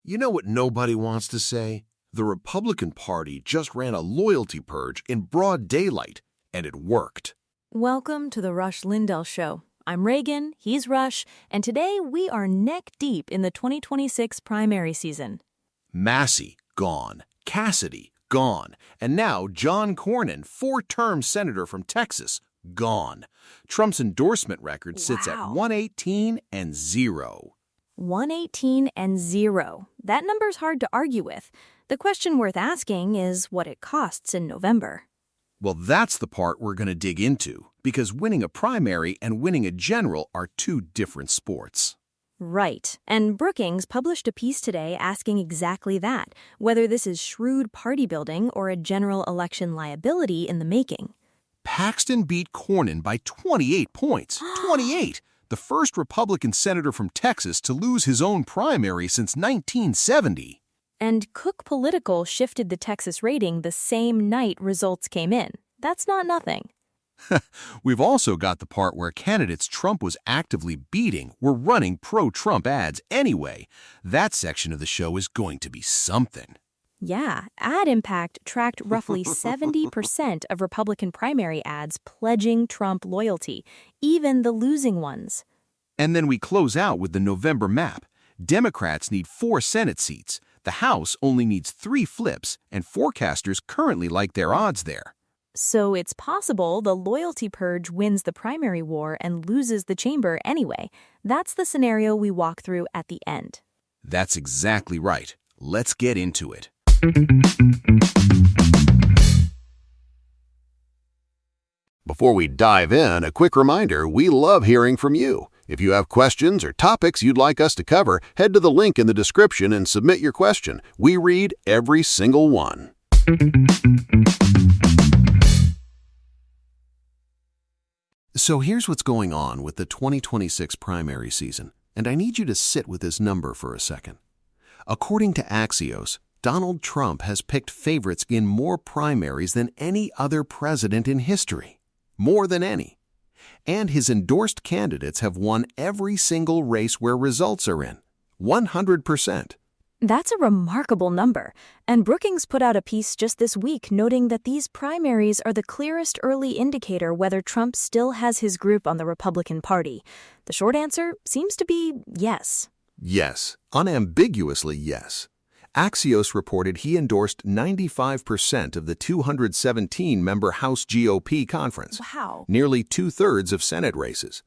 You know what nobody wants to say? The Republican Party just ran a loyalty purge in broad daylight, and it worked. Welcome to the Rush Lindell Show. I'm Reagan, he's Rush, and today we are neck deep in the 2026 primary season. Massie, gone. Cassidy, gone. And now John Cornyn, four-term senator from Texas, gone. Trump's endorsement record sits at 118 and 0. 118 and 0. That number's hard to argue with. The question worth asking is what it costs in November. Well, that's the part we're going to dig into, because winning a primary and winning a general are two different sports. Right. And Brookings published a piece today asking exactly that, whether this is shrewd party building or a general election liability in the making. Paxton beat Cornyn by 28 points. 28! The first Republican senator from Texas to lose his own primary since 1970. And Cook Political shifted the Texas rating the same night results came in. That's not nothing. We've also got the part where candidates Trump was actively beating were running pro-Trump ads anyway. That section of the show is going to be something. Yeah, Ad Impact tracked roughly 70% of Republican primary ads pledging Trump loyalty, even the losing ones. And then we close out with the November map. Democrats need 4 Senate seats. The House only needs 3 flips, and forecasters currently like their odds there. So it's possible the loyalty purge wins the primary war and loses the chamber anyway. That's the scenario we walk through at the end. That's exactly right. Let's get into it. Before we dive in, a quick reminder, we love hearing from you. If you have questions or topics you'd like us to cover, head to the link in the description and submit your question. We read every single one. So here's what's going on with the 2026 primary season, and I need you to sit with this number for a second. According to Axios, Donald Trump has picked favorites in more primaries than any other president in history. More than any. And his endorsed candidates have won every single race where results are in. 100%. That's a remarkable number, and Brookings put out a piece just this week noting that these primaries are the clearest early indicator whether Trump still has his group on the Republican Party. The short answer seems to be yes. Yes, unambiguously yes. Axios reported he endorsed 95% of the 217-member House GOP conference. Wow. Nearly 2/3 of Senate races.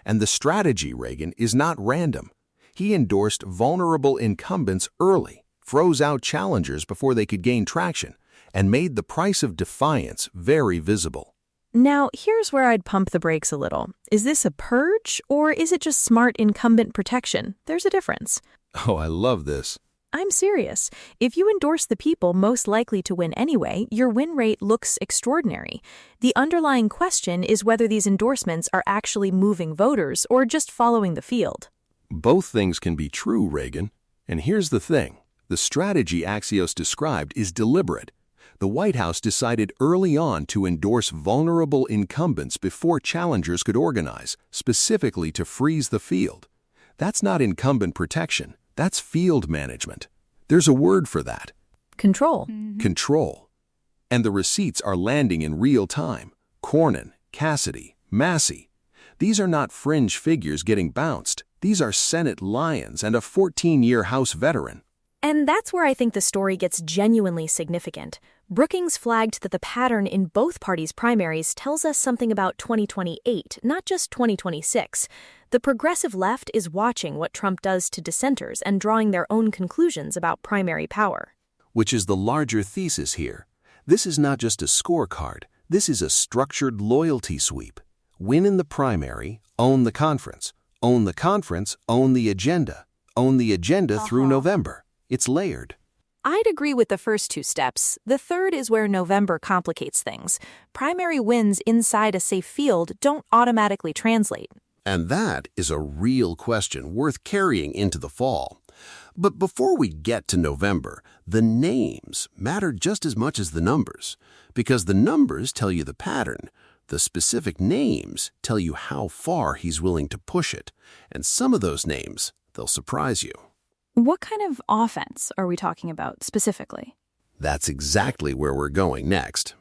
And the strategy, Reagan, is not random. He endorsed vulnerable incumbents early, froze out challengers before they could gain traction, and made the price of defiance very visible. Now, here's where I'd pump the brakes a little. Is this a purge, or is it just smart incumbent protection? There's a difference. Oh, I love this. I'm serious. If you endorse the people most likely to win anyway, your win rate looks extraordinary. The underlying question is whether these endorsements are actually moving voters or just following the field. Both things can be true, Reagan. And here's the thing. The strategy Axios described is deliberate. The White House decided early on to endorse vulnerable incumbents before challengers could organize, specifically to freeze the field. That's not incumbent protection. That's field management. There's a word for that. Control. Control. And the receipts are landing in real time. Cornyn, Cassidy, Massie. These are not fringe figures getting bounced. These are Senate lions and a 14-year House veteran. And that's where I think the story gets genuinely significant. Brookings flagged that the pattern in both parties' primaries tells us something about 2028, not just 2026. The progressive left is watching what Trump does to dissenters and drawing their own conclusions about primary power. Which is the larger thesis here. This is not just a scorecard. This is a structured loyalty sweep. Win in the primary, own the conference. Own the conference, own the agenda. Own the agenda through November. It's layered. I'd agree with the first two steps. The third is where November complicates things. Primary wins inside a safe field don't automatically translate. And that is a real question worth carrying into the fall. But before we get to November, the names matter just as much as the numbers, because the numbers tell you the pattern. The specific names tell you how far he's willing to push it, and some of those names, they'll surprise you. What kind of offense are we talking about specifically? That's exactly where we're going next.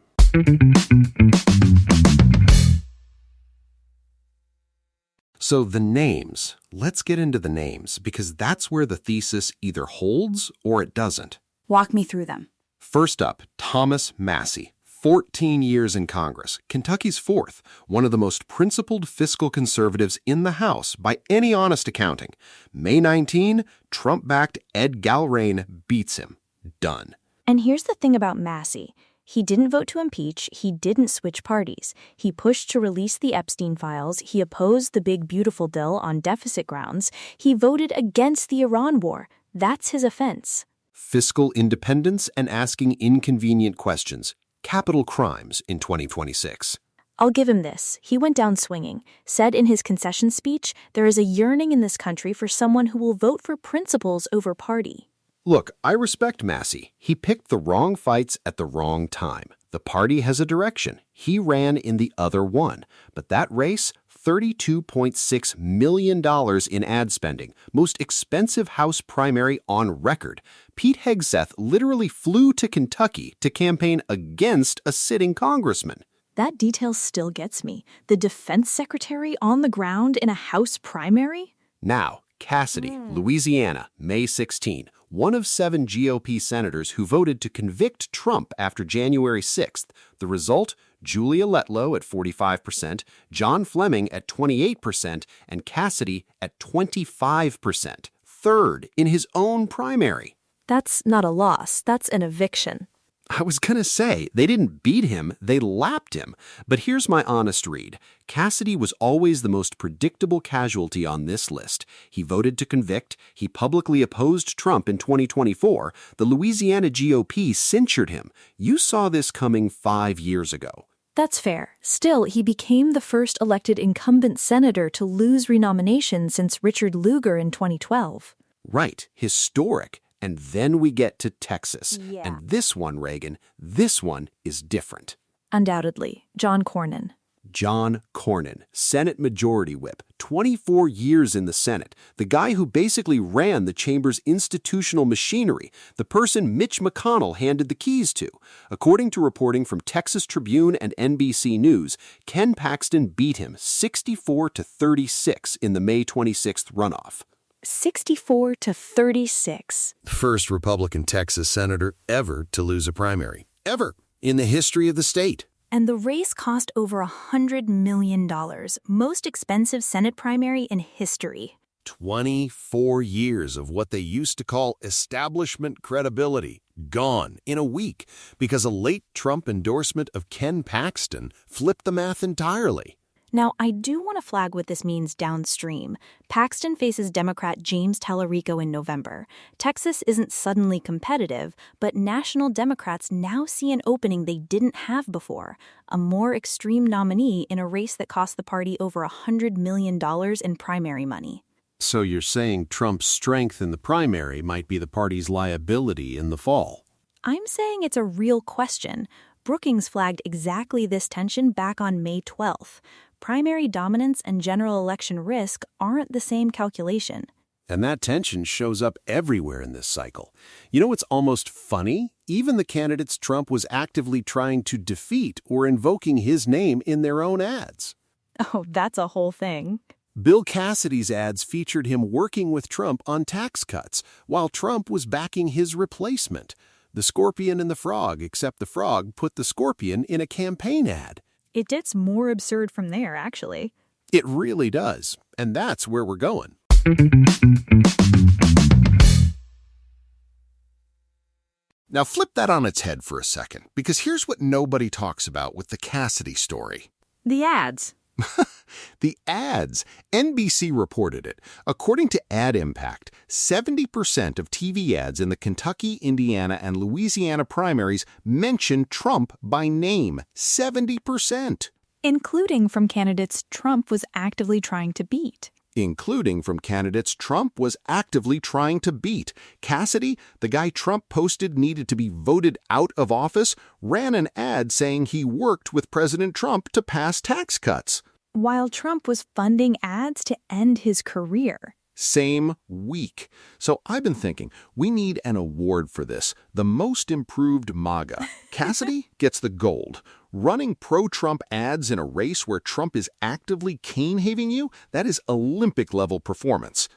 So the names. Let's get into the names, because that's where the thesis either holds or it doesn't. Walk me through them. First up, Thomas Massie. 14 years in Congress, Kentucky's fourth, one of the most principled fiscal conservatives in the House by any honest accounting. May 19, Trump-backed Ed Galrain beats him. Done. And here's the thing about Massie. He didn't vote to impeach, he didn't switch parties. He pushed to release the Epstein files, he opposed the Big Beautiful Bill on deficit grounds, he voted against the Iran war. That's his offense. Fiscal independence and asking inconvenient questions. Capital crimes in 2026. I'll give him this. He went down swinging, said in his concession speech, there is a yearning in this country for someone who will vote for principles over party. Look, I respect Massie. He picked the wrong fights at the wrong time. The party has a direction. He ran in the other one. But that race, $32.6 million in ad spending, most expensive House primary on record. Pete Hegseth literally flew to Kentucky to campaign against a sitting congressman. That detail still gets me. The defense secretary on the ground in a House primary? Now, Cassidy, Louisiana, May 16, one of 7 GOP senators who voted to convict Trump after January 6th. The result? Julia Letlow at 45%, John Fleming at 28%, and Cassidy at 25%. Third in his own primary. That's not a loss, that's an eviction. I was going to say, they didn't beat him, they lapped him. But here's my honest read. Cassidy was always the most predictable casualty on this list. He voted to convict, he publicly opposed Trump in 2024, the Louisiana GOP censured him. You saw this coming 5 years ago. That's fair. Still, he became the first elected incumbent senator to lose renomination since Richard Lugar in 2012. Right, historic. And then we get to Texas. Yeah. And this one, Reagan, this one is different. Undoubtedly, John Cornyn. John Cornyn, Senate Majority Whip, 24 years in the Senate, the guy who basically ran the chamber's institutional machinery, the person Mitch McConnell handed the keys to. According to reporting from Texas Tribune and NBC News, Ken Paxton beat him 64-36 in the May 26th runoff. 64-36. First Republican Texas senator ever to lose a primary. Ever. In the history of the state. And the race cost over $100 million, most expensive Senate primary in history. 24 years of what they used to call establishment credibility gone in a week because a late Trump endorsement of Ken Paxton flipped the math entirely. Now, I do want to flag what this means downstream. Paxton faces Democrat James Tallarico in November. Texas isn't suddenly competitive, but national Democrats now see an opening they didn't have before, a more extreme nominee in a race that cost the party over $100 million in primary money. So you're saying Trump's strength in the primary might be the party's liability in the fall? I'm saying it's a real question. Brookings flagged exactly this tension back on May 12th. Primary dominance and general election risk aren't the same calculation. And that tension shows up everywhere in this cycle. You know what's almost funny? Even the candidates Trump was actively trying to defeat were invoking his name in their own ads. Oh, that's a whole thing. Bill Cassidy's ads featured him working with Trump on tax cuts, while Trump was backing his replacement. The scorpion and the frog, except the frog put the scorpion in a campaign ad. It gets more absurd from there, actually. It really does, and that's where we're going. Now flip that on its head for a second, because here's what nobody talks about with the Cassidy story. The ads. The ads. NBC reported it. According to Ad Impact, 70% of TV ads in the Kentucky, Indiana, and Louisiana primaries mention Trump by name. 70%. Including from candidates Trump was actively trying to beat. Including from candidates Trump was actively trying to beat. Cassidy, the guy Trump posted needed to be voted out of office, ran an ad saying he worked with President Trump to pass tax cuts. While Trump was funding ads to end his career. Same week. So I've been thinking, we need an award for this. The most improved MAGA. Cassidy gets the gold. Running pro-Trump ads in a race where Trump is actively cane-having you, that is Olympic-level performance.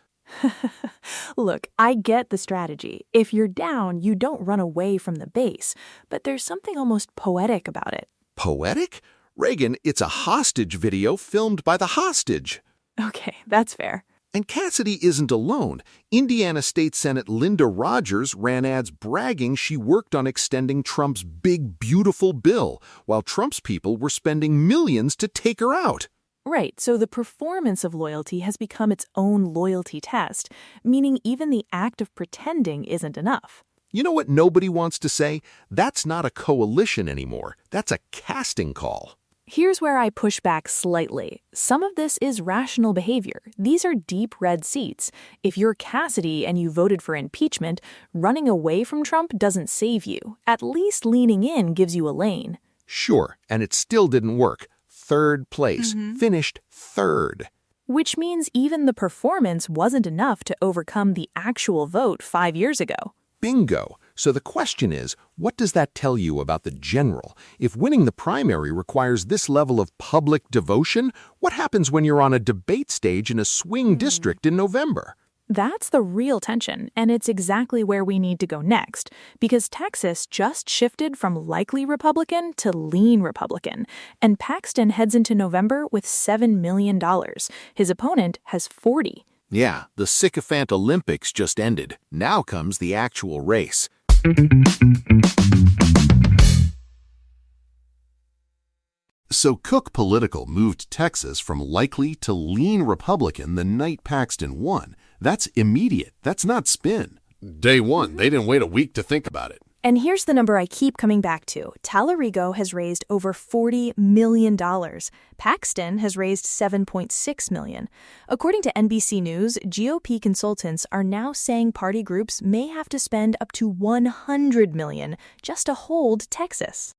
Look, I get the strategy. If you're down, you don't run away from the base. But there's something almost poetic about it. Poetic? Reagan, it's a hostage video filmed by the hostage. Okay, that's fair. And Cassidy isn't alone. Indiana State Senate Linda Rogers ran ads bragging she worked on extending Trump's big, beautiful bill, while Trump's people were spending millions to take her out. Right, so the performance of loyalty has become its own loyalty test, meaning even the act of pretending isn't enough. You know what nobody wants to say? That's not a coalition anymore. That's a casting call. Here's where I push back slightly. Some of this is rational behavior. These are deep red seats. If you're Cassidy and you voted for impeachment, running away from Trump doesn't save you. At least leaning in gives you a lane. Sure, and it still didn't work. Third place. Finished third. Which means even the performance wasn't enough to overcome the actual vote 5 years ago. Bingo. So the question is, what does that tell you about the general? If winning the primary requires this level of public devotion, what happens when you're on a debate stage in a swing district in November? That's the real tension, and it's exactly where we need to go next, because Texas just shifted from likely Republican to lean Republican, and Paxton heads into November with $7 million. His opponent has 40. Yeah, the sycophant Olympics just ended. Now comes the actual race. So Cook Political moved Texas from likely to lean Republican the night Paxton won. That's immediate. That's not spin. Day one, they didn't wait a week to think about it. And here's the number I keep coming back to. Talarico has raised over $40 million. Paxton has raised $7.6 million. According to NBC News, GOP consultants are now saying party groups may have to spend up to $100 million just to hold Texas.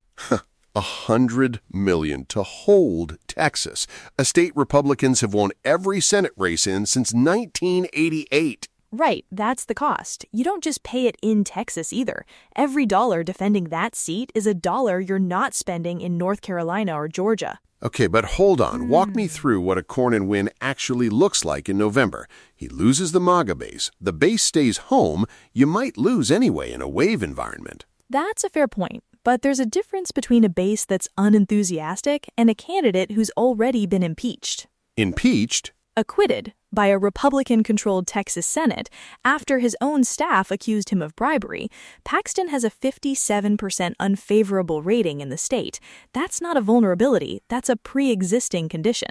$100 million to hold Texas, a state Republicans have won every Senate race in since 1988. Right, that's the cost. You don't just pay it in Texas either. Every dollar defending that seat is a dollar you're not spending in North Carolina or Georgia. Okay, but hold on. Walk me through what a Cornyn win actually looks like in November. He loses the MAGA base. The base stays home. You might lose anyway in a wave environment. That's a fair point. But there's a difference between a base that's unenthusiastic and a candidate who's already been impeached. Impeached? Acquitted by a Republican-controlled Texas Senate after his own staff accused him of bribery. Paxton has a 57% unfavorable rating in the state. That's not a vulnerability. That's a pre-existing condition.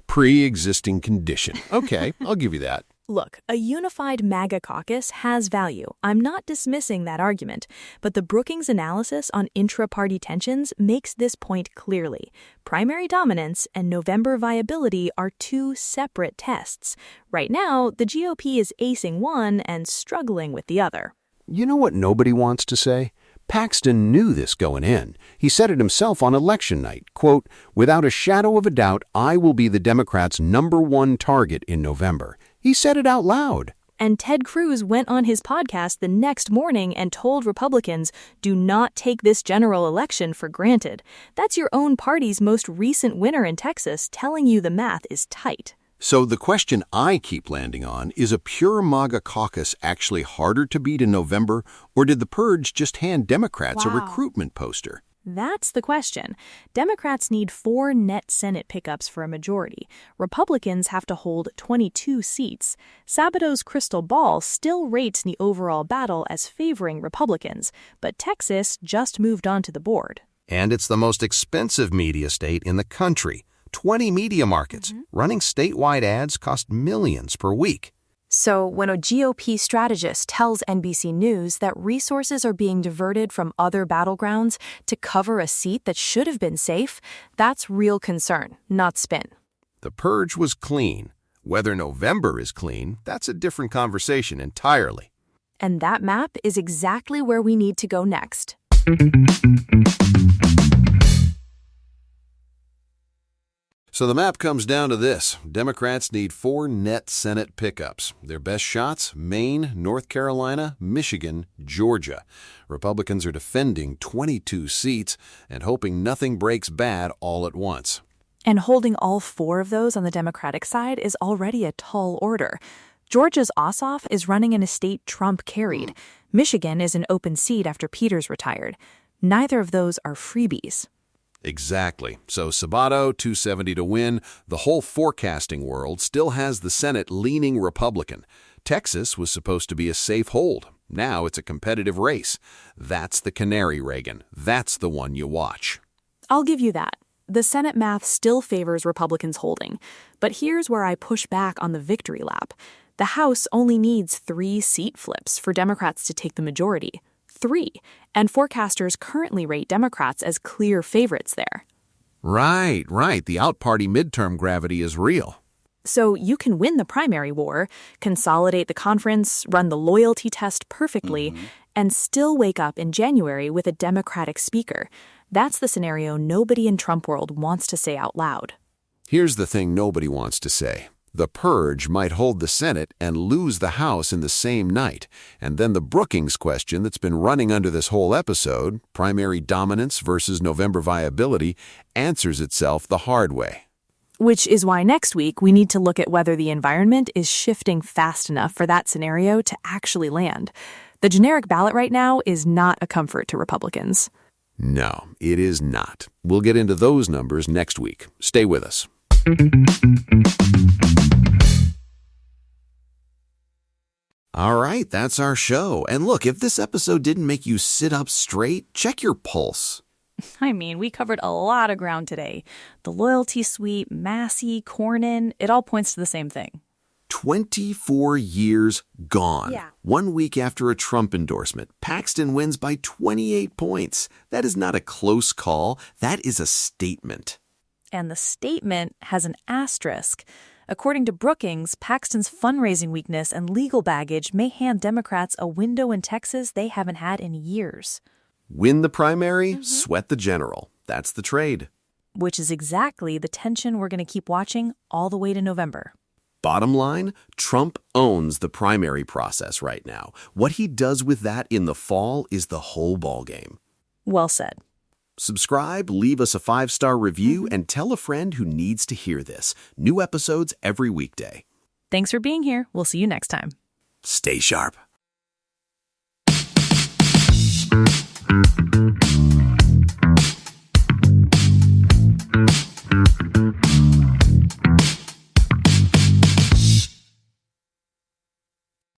Pre-existing condition. Okay, I'll give you that. Look, a unified MAGA caucus has value. I'm not dismissing that argument, but the Brookings analysis on intra-party tensions makes this point clearly. Primary dominance and November viability are two separate tests. Right now, the GOP is acing one and struggling with the other. You know what nobody wants to say? Paxton knew this going in. He said it himself on election night, quote, "Without a shadow of a doubt, I will be the Democrats' #1 target in November." He said it out loud. And Ted Cruz went on his podcast the next morning and told Republicans, do not take this general election for granted. That's your own party's most recent winner in Texas telling you the math is tight. So the question I keep landing on is a pure MAGA caucus actually harder to beat in November, or did the Purge just hand Democrats a recruitment poster? That's the question. Democrats need 4 net Senate pickups for a majority. Republicans have to hold 22 seats. Sabato's crystal ball still rates the overall battle as favoring Republicans, but Texas just moved onto the board. And it's the most expensive media state in the country. 20 media markets. Running statewide ads cost millions per week. So when a GOP strategist tells NBC News that resources are being diverted from other battlegrounds to cover a seat that should have been safe, that's real concern, not spin. The Purge was clean. Whether November is clean, that's a different conversation entirely. And that map is exactly where we need to go next. So the map comes down to this. Democrats need 4 net Senate pickups. Their best shots, Maine, North Carolina, Michigan, Georgia. Republicans are defending 22 seats and hoping nothing breaks bad all at once. And holding all 4 of those on the Democratic side is already a tall order. Georgia's Ossoff is running in a state Trump carried. Michigan is an open seat after Peters retired. Neither of those are freebies. Exactly. So Sabato, 270 to win. The whole forecasting world still has the Senate leaning Republican. Texas was supposed to be a safe hold. Now it's a competitive race. That's the canary, Reagan. That's the one you watch. I'll give you that. The Senate math still favors Republicans holding. But here's where I push back on the victory lap. The House only needs 3 seat flips for Democrats to take the majority. 3, and forecasters currently rate Democrats as clear favorites there. Right. The out-party midterm gravity is real. So you can win the primary war, consolidate the conference, run the loyalty test perfectly, and still wake up in January with a Democratic speaker. That's the scenario nobody in Trump world wants to say out loud. Here's the thing nobody wants to say. The Purge might hold the Senate and lose the House in the same night. And then the Brookings question that's been running under this whole episode, primary dominance versus November viability, answers itself the hard way. Which is why next week we need to look at whether the environment is shifting fast enough for that scenario to actually land. The generic ballot right now is not a comfort to Republicans. No, it is not. We'll get into those numbers next week. Stay with us. All right, that's our show. And look, if this episode didn't make you sit up straight, check your pulse. I mean, we covered a lot of ground today. The loyalty sweep, Massie, Cornyn, it all points to the same thing. 24 years gone. Yeah. 1 week after a Trump endorsement, Paxton wins by 28 points. That is not a close call. That is a statement. And the statement has an asterisk. According to Brookings, Paxton's fundraising weakness and legal baggage may hand Democrats a window in Texas they haven't had in years. Win the primary, sweat the general. That's the trade. Which is exactly the tension we're going to keep watching all the way to November. Bottom line, Trump owns the primary process right now. What he does with that in the fall is the whole ballgame. Well said. Subscribe, leave us a 5-star review, and tell a friend who needs to hear this. New episodes every weekday. Thanks for being here. We'll see you next time. Stay sharp.